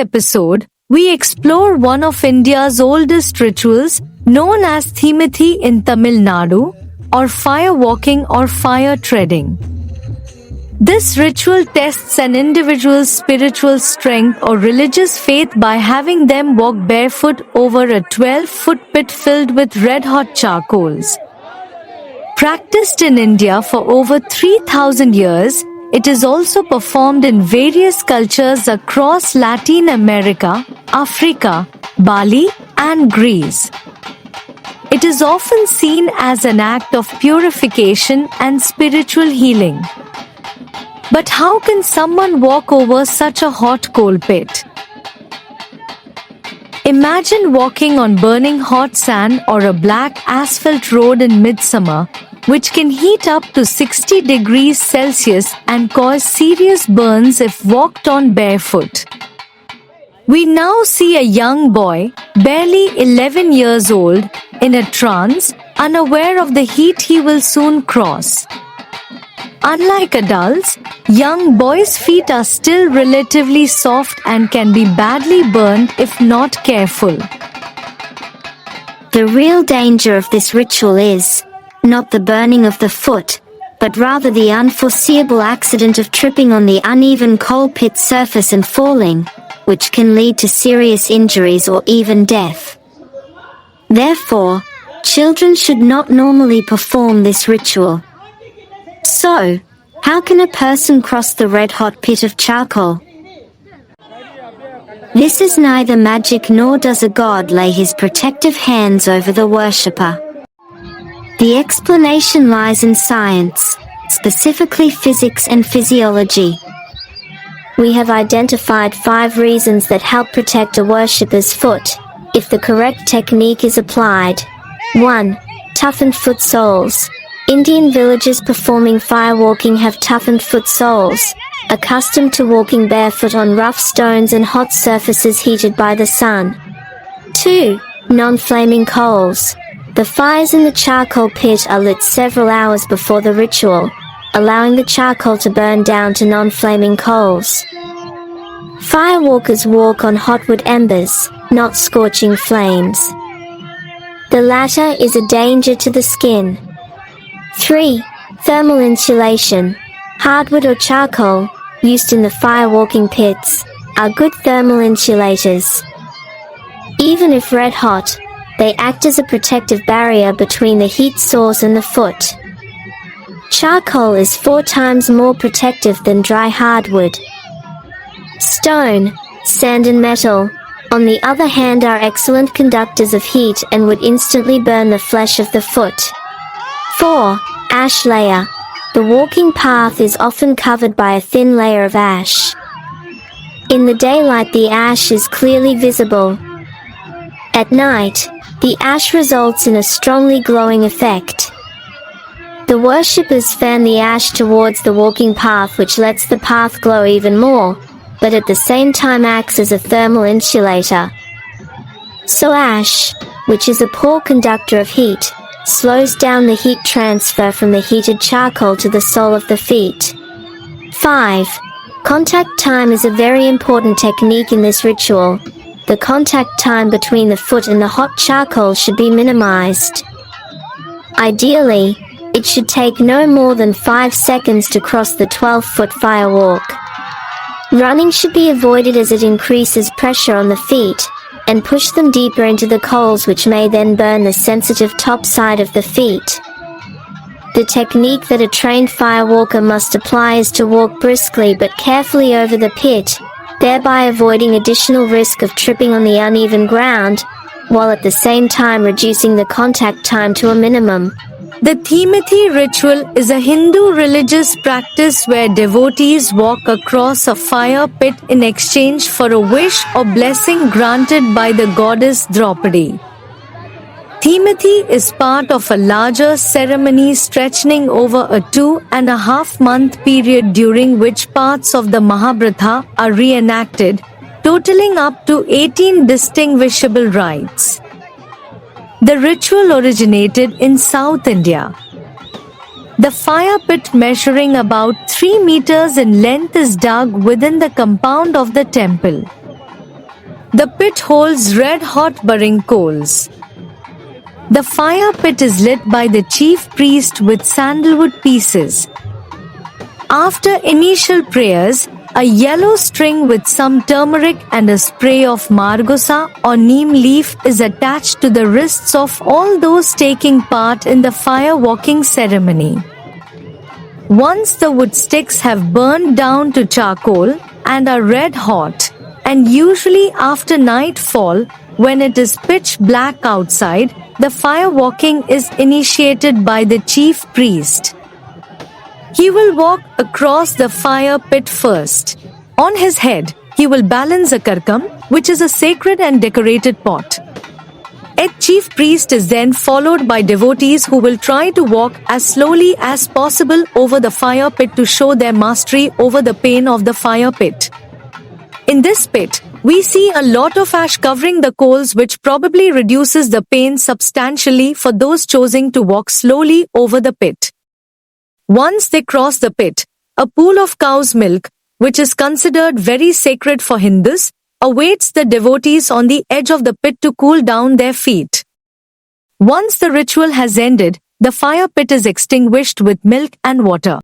episode, we explore one of India's oldest rituals, known as Theemithi in Tamil Nadu, or firewalking or fire treading. This ritual tests an individual's spiritual strength or religious faith by having them walk barefoot over a 12-foot pit filled with red-hot charcoals. Practiced in India for over 3,000 years, it is also performed in various cultures across Latin America, Africa, Bali, and Greece. It is often seen as an act of purification and spiritual healing. But how can someone walk over such a hot coal pit? Imagine walking on burning hot sand or a black asphalt road in midsummer, which can heat up to 60 degrees Celsius and cause serious burns if walked on barefoot. We now see a young boy, barely 11 years old, in a trance, unaware of the heat he will soon cross. Unlike adults, young boys' feet are still relatively soft and can be badly burned if not careful. The real danger of this ritual is not the burning of the foot, but rather the unforeseeable accident of tripping on the uneven coal pit surface and falling, which can lead to serious injuries or even death. Therefore, children should not normally perform this ritual. So, how can a person cross the red-hot pit of charcoal? This is neither magic nor does a god lay his protective hands over the worshipper. The explanation lies in science, specifically physics and physiology. We have identified 5 reasons that help protect a worshipper's foot, if the correct technique is applied. 1. Toughened foot soles. Indian villagers performing firewalking have toughened foot soles, accustomed to walking barefoot on rough stones and hot surfaces heated by the sun. 2. Non-flaming coals. The fires in the charcoal pit are lit several hours before the ritual, allowing the charcoal to burn down to non-flaming coals. Firewalkers walk on hot wood embers, not scorching flames. The latter is a danger to the skin. 3. Thermal insulation. Hardwood or charcoal, used in the firewalking pits, are good thermal insulators. Even if red hot, they act as a protective barrier between the heat source and the foot. Charcoal is 4 times more protective than dry hardwood. Stone, sand and metal, on the other hand, are excellent conductors of heat and would instantly burn the flesh of the foot. 4. Ash layer. The walking path is often covered by a thin layer of ash. In the daylight, the ash is clearly visible. At night, the ash results in a strongly glowing effect. The worshippers fan the ash towards the walking path, which lets the path glow even more, but at the same time acts as a thermal insulator. So ash, which is a poor conductor of heat, slows down the heat transfer from the heated charcoal to the sole of the feet. 5. Contact time is a very important technique in this ritual. The contact time between the foot and the hot charcoal should be minimized. Ideally, it should take no more than 5 seconds to cross the 12-foot firewalk. Running should be avoided as it increases pressure on the feet and push them deeper into the coals, which may then burn the sensitive top side of the feet. The technique that a trained firewalker must apply is to walk briskly but carefully over the pit, thereby avoiding additional risk of tripping on the uneven ground, while at the same time reducing the contact time to a minimum. The Theemithi ritual is a Hindu religious practice where devotees walk across a fire pit in exchange for a wish or blessing granted by the goddess Draupadi. Theemithi is part of a larger ceremony stretching over a 2.5-month period, during which parts of the Mahabaratha are reenacted, totaling up to 18 distinguishable rites. The ritual originated in South India. The fire pit, measuring about 3 meters in length, is dug within the compound of the temple. The pit holds red-hot burning coals. The fire pit is lit by the chief priest with sandalwood pieces. After initial prayers, a yellow string with some turmeric and a spray of margosa or neem leaf is attached to the wrists of all those taking part in the firewalking ceremony. Once the wood sticks have burned down to charcoal and are red hot, and usually after nightfall, when it is pitch black outside, the firewalking is initiated by the chief priest. He will walk across the fire pit first. On his head, he will balance a karkam, which is a sacred and decorated pot. A chief priest is then followed by devotees who will try to walk as slowly as possible over the fire pit to show their mastery over the pain of the fire pit. In this pit, we see a lot of ash covering the coals, which probably reduces the pain substantially for those choosing to walk slowly over the pit. Once they cross the pit, a pool of cow's milk, which is considered very sacred for Hindus, awaits the devotees on the edge of the pit to cool down their feet. Once the ritual has ended, the fire pit is extinguished with milk and water.